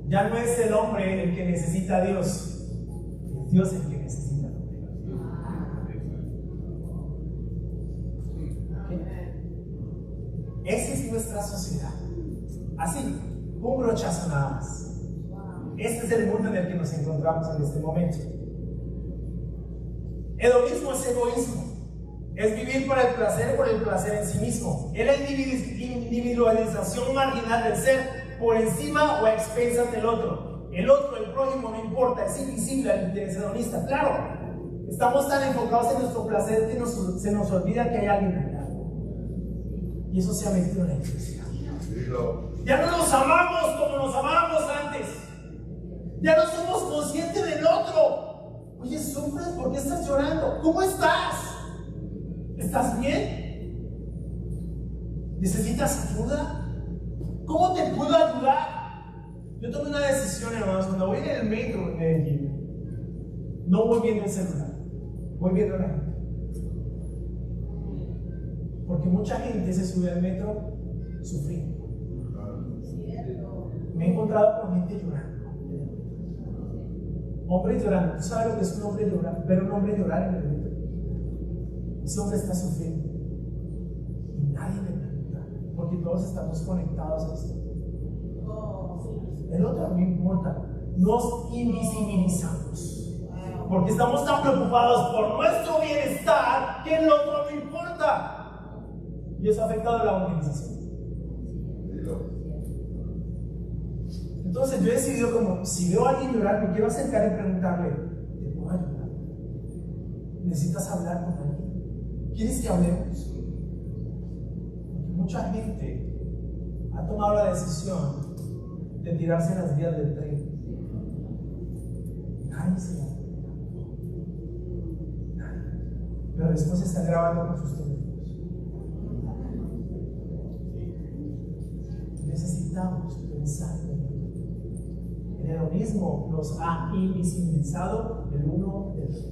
Ya no es el hombre el que necesita a Dios, es Dios el que necesita a Dios. Esa es nuestra sociedad. Así, un brochazo nada más. Este es el mundo en el que nos encontramos en este momento. Hedonismo es egoísmo. Es vivir para el placer por el placer en sí mismo. Es la individualización marginal del ser por encima o a expensas del otro. El otro, el prójimo, no importa, es invisible al interés hedonista. Claro, estamos tan enfocados en nuestro placer que se nos olvida que hay alguien allá. Y eso se ha metido en la iglesia. Ya no nos amamos como nos amábamos antes. Ya no somos conscientes del otro. Oye, ¿sufres? ¿Por qué estás llorando? ¿Cómo estás? ¿Estás bien? ¿Necesitas ayuda? ¿Cómo te puedo ayudar? Yo tomé una decisión, hermanos, cuando voy en el metro en Medellín, no voy viendo el celular, voy viendo a la gente. Porque mucha gente se sube al metro sufriendo. Me he encontrado con gente llorando. Hombres llorando. ¿Tú sabes lo que es un hombre llorar? Ver un hombre llorar en el metro. Ese hombre está sufriendo. Y nadie le pregunta. Porque todos estamos conectados a esto. El otro no importa. Nos invisibilizamos. Porque estamos tan preocupados por nuestro bienestar que el otro no importa. Y eso ha afectado a la organización. Entonces yo he decidido, como si veo a alguien llorar, me quiero acercar y preguntarle, ¿te puedo ayudar? ¿Necesitas hablar con alguien? ¿Quieres que hablemos? Porque mucha gente ha tomado la decisión de tirarse en las vías del tren. Nadie se da cuenta. Nadie. Pero después se está grabando con sus teléfonos. Necesitamos pensar en ello. El hedonismo nos ha invisibilizado el uno del otro.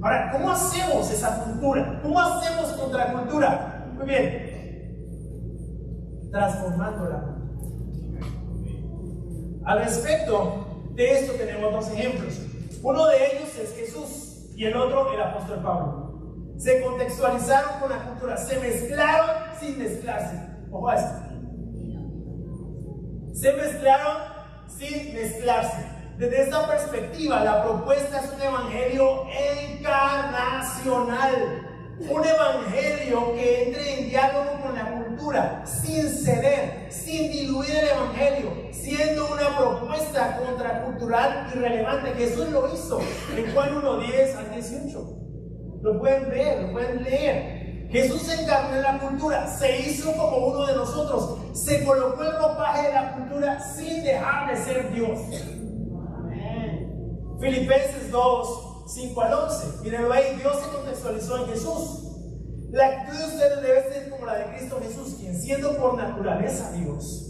Ahora, ¿cómo hacemos esa cultura? ¿Cómo hacemos contracultura? Muy bien, transformando la cultura. Al respecto de esto tenemos dos ejemplos. Uno de ellos es Jesús y el otro el apóstol Pablo. Se contextualizaron con la cultura, se mezclaron sin mezclarse. Ojo a esto. Se mezclaron sin mezclarse. Desde esta perspectiva, la propuesta es un evangelio encarnacional. Un evangelio que entre en diálogo con la cultura, sin ceder, sin diluir el evangelio, siendo una propuesta contracultural y relevante. Jesús lo hizo en Juan 1:10 al 18. Lo pueden ver, lo pueden leer. Jesús se encarnó en la cultura, se hizo como uno de nosotros, se colocó el ropaje de la cultura sin dejar de ser Dios. Amén. Filipenses 2:5 al 11. Mírenlo ahí, Dios se contextualizó en Jesús. La actitud de ustedes debe ser como la de Cristo Jesús, quien siendo por naturaleza Dios,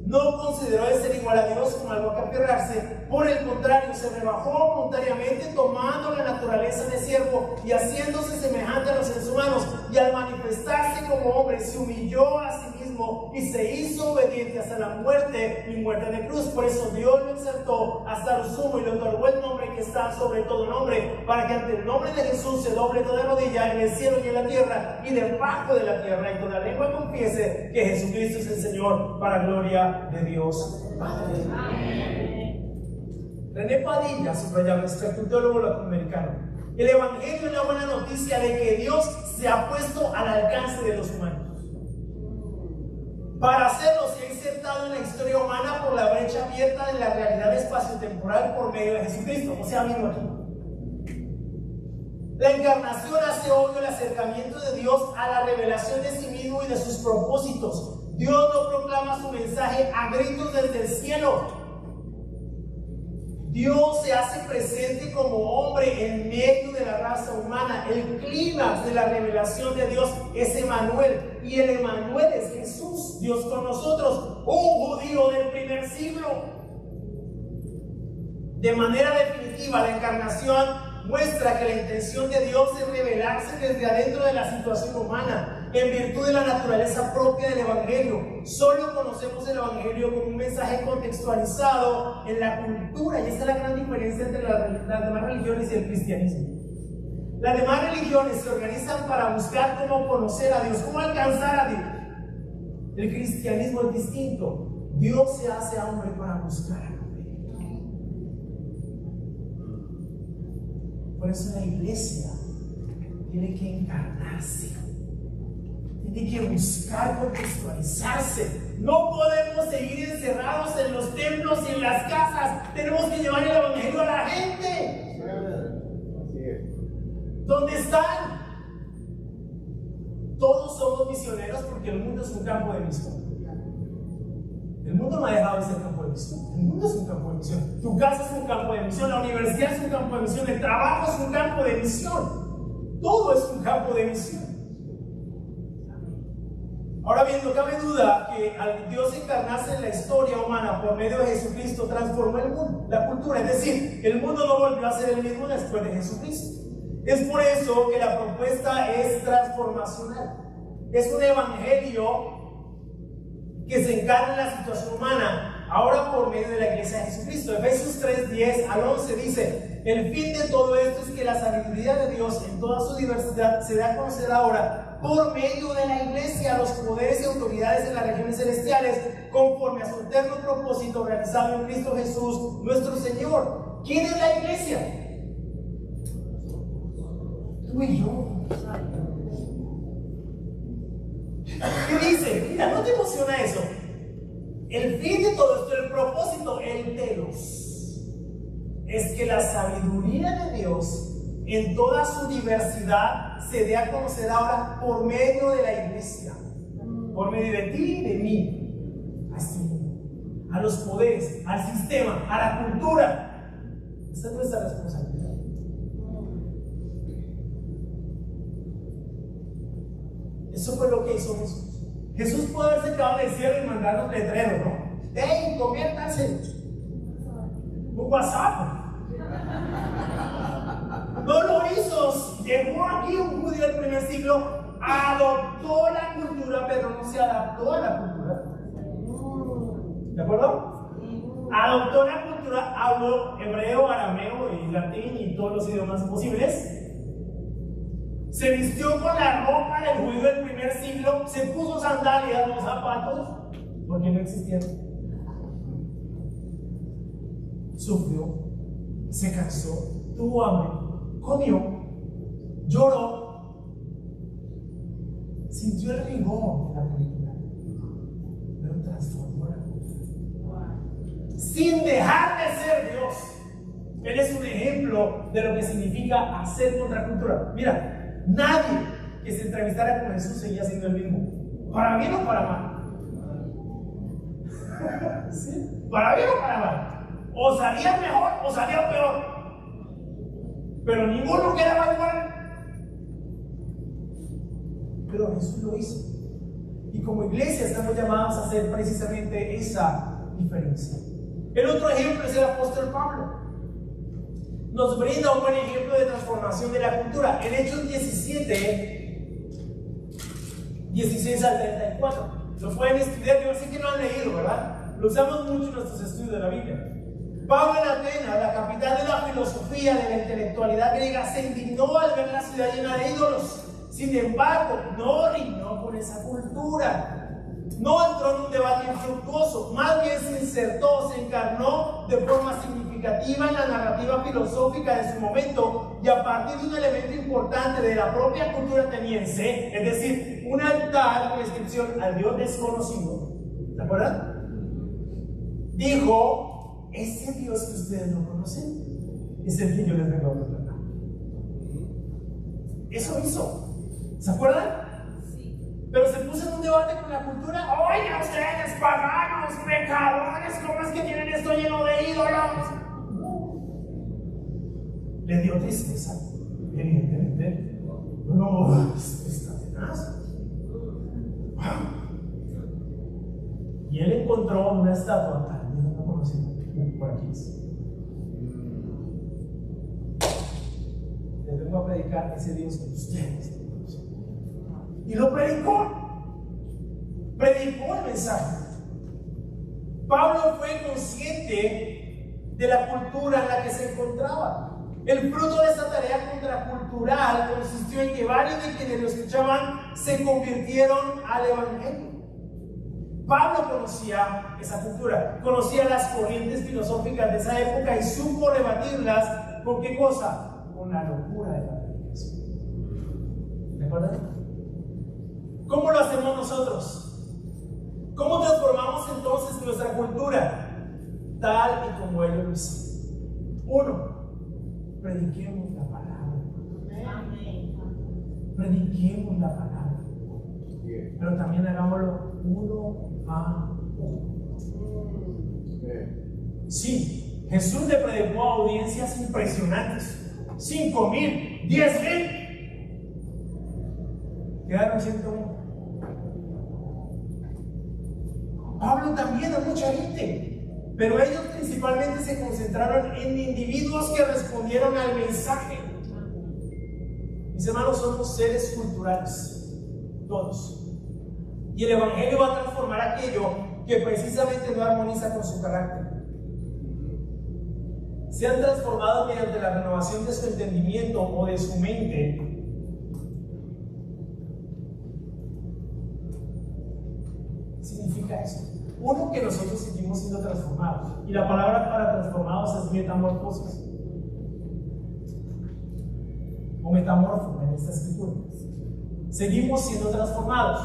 no consideró de ser igual a Dios como algo que aferrarse. Por el contrario, se rebajó voluntariamente, tomando la naturaleza de siervo y haciéndose semejante a los seres humanos. Y al manifestarse como hombre, se humilló a sí mismo y se hizo obediente hasta la muerte y muerte de cruz. Por eso Dios lo exaltó hasta lo sumo y le otorgó el nombre que está sobre todo nombre, para que ante el nombre de Jesús se doble toda rodilla en el cielo y en la tierra y debajo de la tierra, y toda lengua confiese que Jesucristo es el Señor, para gloria de Dios Padre. René Padilla subrayaba esto, un teólogo latinoamericano. El Evangelio es la buena noticia de que Dios se ha puesto al alcance de los humanos. Para hacerlo se ha insertado en la historia humana por la brecha abierta de la realidad espaciotemporal por medio de Jesucristo. O sea, vino aquí. La encarnación hace obvio el acercamiento de Dios a la revelación de sí mismo y de sus propósitos. Dios no proclama su mensaje a gritos desde el cielo. Dios se hace presente como hombre en medio de la raza humana. El clímax de la revelación de Dios es Emmanuel. Y el Emmanuel es Jesús, Dios con nosotros, un judío del primer siglo. De manera definitiva, la encarnación muestra que la intención de Dios es revelarse desde adentro de la situación humana, en virtud de la naturaleza propia del Evangelio. Solo conocemos el Evangelio como un mensaje contextualizado en la cultura, y esta es la gran diferencia entre las demás religiones y el cristianismo. Las demás religiones se organizan para buscar cómo conocer a Dios, cómo alcanzar a Dios. El cristianismo es distinto. Dios se hace hombre para buscar a Dios. Por eso la iglesia tiene que encarnarse, tiene que buscar contextualizarse. No podemos seguir encerrados en los templos y en las casas. Tenemos que llevar el evangelio a la gente. ¿Dónde están? Todos somos misioneros porque el mundo es un campo de misión. El mundo no ha dejado de ser campo de misión. El mundo es un campo de misión. Tu casa es un campo de misión. La universidad es un campo de misión. El trabajo es un campo de misión. Todo es un campo de misión. Ahora bien, no cabe duda que al Dios encarnarse en la historia humana por medio de Jesucristo transformó el mundo, la cultura. Es decir, el mundo no volvió a ser el mismo después de Jesucristo. Es por eso que la propuesta es transformacional. Es un evangelio que se encarna en la situación humana, ahora por medio de la iglesia de Jesucristo. Efesios 3:10 al 11 dice: el fin de todo esto es que la sabiduría de Dios en toda su diversidad se da a conocer ahora por medio de la iglesia a los poderes y autoridades en las regiones celestiales, conforme a su eterno propósito realizado en Cristo Jesús nuestro Señor. ¿Quién es la iglesia? Tú y yo. ¿Qué dice? Mira, ¿no te emociona eso? El fin de todo esto, el propósito, el telos, es que la sabiduría de Dios en toda su diversidad se dé a conocer ahora por medio de la iglesia, por medio de ti y de mí, a este mundo, a los poderes, al sistema, a la cultura. Esta es nuestra responsabilidad. Eso fue lo que hizo Jesús. Jesús pudo haberse quedado en el cielo y mandar un letrero, ¿no? ¡Ey, conviértanse! Un WhatsApp. No lo hizo. Llegó aquí un judío del primer siglo, adoptó la cultura, pero no se adaptó a la cultura. ¿De acuerdo? Adoptó la cultura, habló hebreo, arameo y latín y todos los idiomas posibles. Se vistió con la ropa del judío del primer siglo, se puso sandalias, los zapatos, porque no existían. Sufrió, se cansó, tuvo hambre, comió, lloró, sintió el rigor de la película, pero transformó la cultura. Sin dejar de ser Dios. Él es un ejemplo de lo que significa hacer contracultura. Mira, nadie que se entrevistara con Jesús seguía siendo el mismo, para bien o para mal. ¿Sí? Para bien o para mal. O salía mejor o salía peor, pero ninguno quedaba igual. Pero Jesús lo hizo, y como iglesia estamos llamados a hacer precisamente esa diferencia. El otro ejemplo es el apóstol Pablo. Nos brinda un buen ejemplo de transformación de la cultura. En Hechos 17, 16 al 34. Lo pueden estudiar, yo sé que lo han leído, ¿verdad? Lo usamos mucho en nuestros estudios de la Biblia. Pablo en Atenas, la capital de la filosofía, de la intelectualidad griega, se indignó al ver la ciudad llena de ídolos. Sin embargo, no riñó con esa cultura. No entró en un debate infructuoso, más bien se insertó, se encarnó de forma significativa significativa en la narrativa filosófica de su momento y a partir de un elemento importante de la propia cultura ateniense, es decir, un altar con inscripción al Dios desconocido. ¿Se acuerdan? Dijo: ese Dios que ustedes no conocen es el que yo les vengo a proclamar. Eso hizo. ¿Se acuerdan? Pero se puso en un debate con la cultura. Oigan ustedes, paganos, pecadores, ¿cómo es que tienen esto lleno de ídolos? Le dio tristeza, evidentemente. No, está tenaz. Y él encontró una estatua, no conocí, por aquí. Les vengo a predicar ese Dios que ustedes no conocen. Y lo predicó el mensaje. Pablo fue consciente de la cultura en la que se encontraba. El fruto de esa tarea contracultural consistió en que varios de quienes lo escuchaban se convirtieron al evangelio. Pablo conocía esa cultura, conocía las corrientes filosóficas de esa época y supo rebatirlas. ¿Con qué cosa? Con la locura de la predicación. ¿De acuerdo? ¿Cómo lo hacemos nosotros? ¿Cómo transformamos entonces nuestra cultura? Tal y como ellos lo hicieron. 1. Prediquemos la palabra. Prediquemos la palabra. Pero también hagámoslo uno a uno. Sí, Jesús le predicó a audiencias impresionantes. 5,000, 10,000. Quedaron 101. Pablo también a mucha gente, pero ellos principalmente se concentraron en individuos que respondieron al mensaje. Mis hermanos, somos seres culturales, todos. Y el evangelio va a transformar aquello que precisamente no armoniza con su carácter. Se han transformado mediante la renovación de su entendimiento o de su mente. Significa eso. 1, que nosotros seguimos siendo transformados. Y la palabra para transformados es metamorfosis. O metamorfo en esta escritura. Seguimos siendo transformados.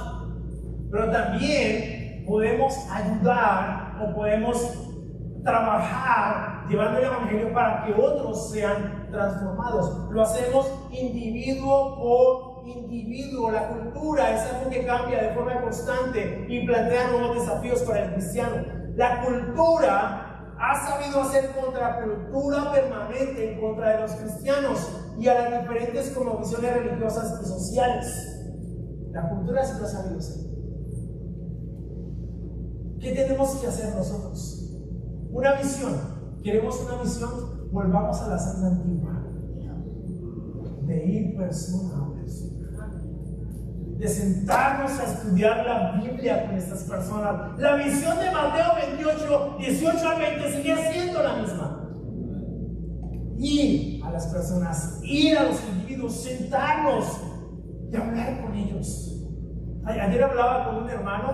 Pero también podemos ayudar o podemos trabajar llevando el evangelio para que otros sean transformados. Lo hacemos individuo por individuo. La cultura es algo que cambia de forma constante y plantea nuevos desafíos para el cristiano. La cultura ha sabido hacer contracultura permanente en contra de los cristianos y a las diferentes cosmovisiones religiosas y sociales. La cultura sí lo ha sabido hacer. ¿Qué tenemos que hacer nosotros? Una visión. ¿Queremos una visión? Volvamos a la senda antigua. De ir persona a persona. De sentarnos a estudiar la Biblia con estas personas. La visión de Mateo 28, 18 al 20 sigue siendo la misma. Ir a las personas, ir a los individuos, sentarnos y hablar con ellos. Ayer hablaba con un hermano,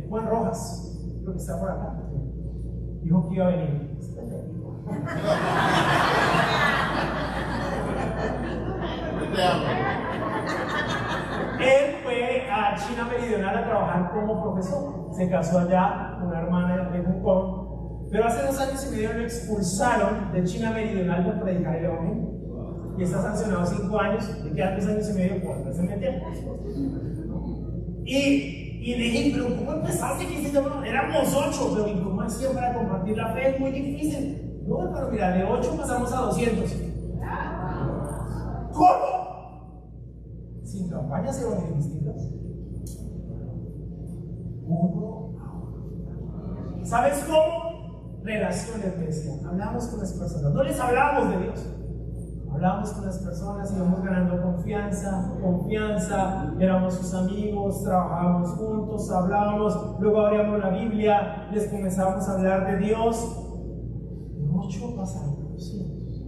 Juan Rojas, creo que está por acá. Dijo que iba a venir. Él fue a China Meridional a trabajar como profesor. Se casó allá con una hermana de Hong Kong. Pero hace 2 años y medio lo expulsaron de China Meridional por predicar el evangelio. Y está sancionado 5 años. Le quedan 3 años y medio por no se meter. Y le dije, pero ¿cómo empezaste? Éramos 8, pero ¿cómo hacía para compartir la fe? Es muy difícil. No, pero mira, de 8 pasamos a 200. ¿Cómo? Sin campañas evangelísticas. Uno a uno. ¿Sabes cómo? Relaciones, me decían. Hablamos con las personas. No les hablábamos de Dios. Hablábamos con las personas, íbamos ganando confianza, éramos sus amigos, trabajábamos juntos, hablábamos, luego abríamos la Biblia, les comenzábamos a hablar de Dios. De 8 pasaron a 200.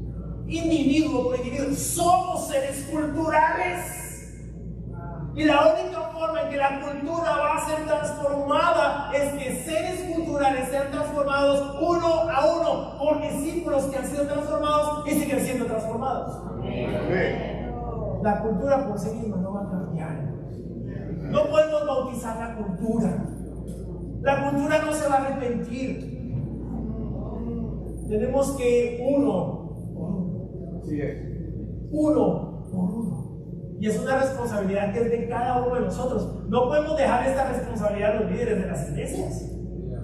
Individuo por individuo, somos seres culturales. Y la única forma en que la cultura va a ser transformada es que seres culturales sean transformados uno a uno por discípulos que han sido transformados y siguen siendo transformados. La cultura por sí misma no va a cambiar. No podemos bautizar la cultura. La cultura no se va a arrepentir. Tenemos que ir uno por uno. Uno por uno. Y es una responsabilidad que es de cada uno de nosotros. No podemos dejar esta responsabilidad a los líderes de las iglesias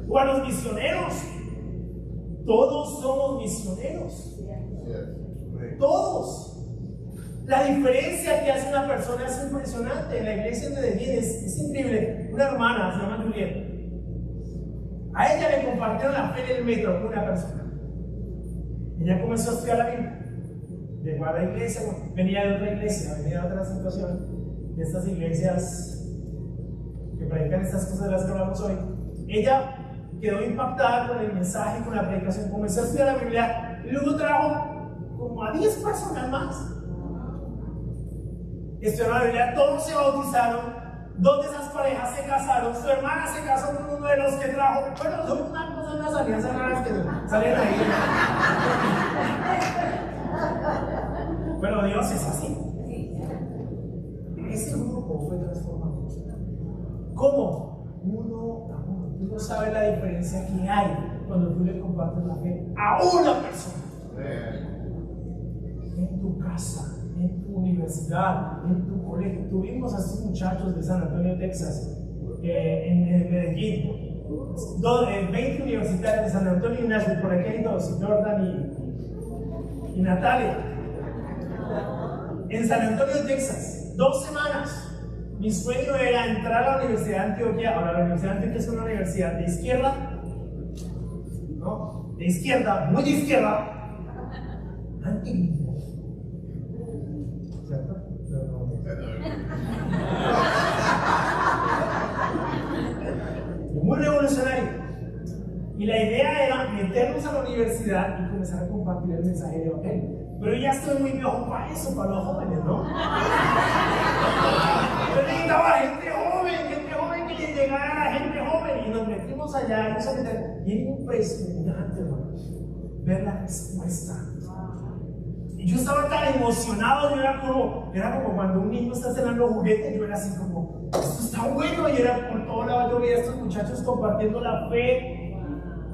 o a los misioneros. Todos somos misioneros. Todos. La diferencia que hace una persona es impresionante. En la iglesia de Medellín es increíble. Una hermana, se llama Julieta. A ella le compartieron la fe en el metro con una persona. Ella comenzó a estudiar la Biblia. Llegó a la iglesia, venía de otra iglesia, venía de otra situación, de estas iglesias que predican estas cosas de las que hablamos hoy. Ella quedó impactada con el mensaje, con la predicación, comenzó a estudiar la Biblia y luego trajo como a 10 personas más. Estudiaron la Biblia, todos se bautizaron, 2 de esas parejas se casaron, su hermana se casó con uno de los que trajo. Bueno, son unas alianzas raras que salen ahí. Pero Dios es así. Ese grupo fue transformado. ¿Cómo? Uno a uno. Tú no sabes la diferencia que hay cuando tú le compartes la fe a una persona. En tu casa, en tu universidad, en tu colegio. Tuvimos a estos muchachos de San Antonio, Texas, en Medellín. 20 universitarios de San Antonio y Nashville. Por aquí hay 2, Jordan y Natalia. En San Antonio, Texas, 2 semanas. Mi sueño era entrar a la Universidad de Antioquia. Ahora, la Universidad de Antioquia es una universidad de izquierda, ¿no? De izquierda, muy de izquierda, antigua. ¿Cierto? Muy revolucionario. Y la idea era meternos a la universidad y comenzar a compartir el mensaje de evangelio. Pero ya estoy muy viejo para eso, para los jóvenes, ¿no? Yo necesitaba gente joven que llegara a la gente joven. Y nos metimos allá y nos metimos. Y era impresionante, hermano, ver la respuesta. Y yo estaba tan emocionado, yo era como cuando un niño está cenando juguetes, yo era así como, esto está bueno. Y era por todo lado, yo veía a estos muchachos compartiendo la fe.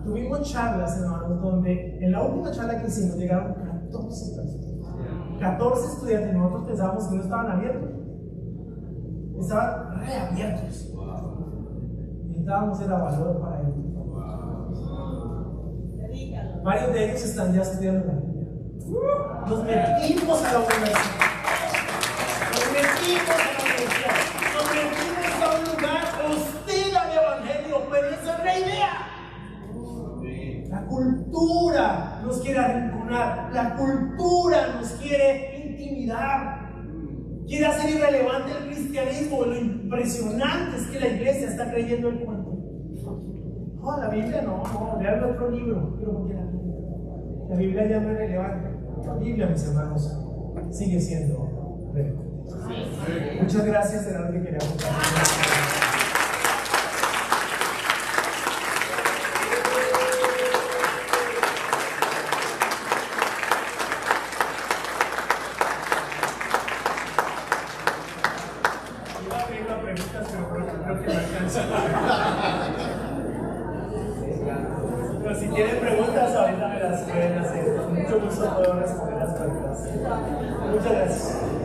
Tuvimos charlas, hermanos, donde en la última charla que hicimos llegaron 14 personas. 14 estudiantes. Nosotros pensábamos que no estaban abiertos. Estaban reabiertos. Necesitábamos el valor para ellos. Varios de ellos están ya estudiando la Biblia. Nos metimos a la universidad. Nos metimos a un lugar hostil al evangelio, pero esa es la idea. La cultura nos quiere arrinconar, la cultura nos quiere intimidar, quiere hacer irrelevante el cristianismo. Lo impresionante es que la iglesia está creyendo el cuento. No, la Biblia no, lean otro libro, pero porque la Biblia ya no es relevante. La Biblia, mis hermanos, sigue siendo relevante. Muchas gracias, era lo que quería compartir. Pero si tienen preguntas, ahorita me las pueden hacer. Con mucho gusto puedo responder las preguntas. Muchas gracias.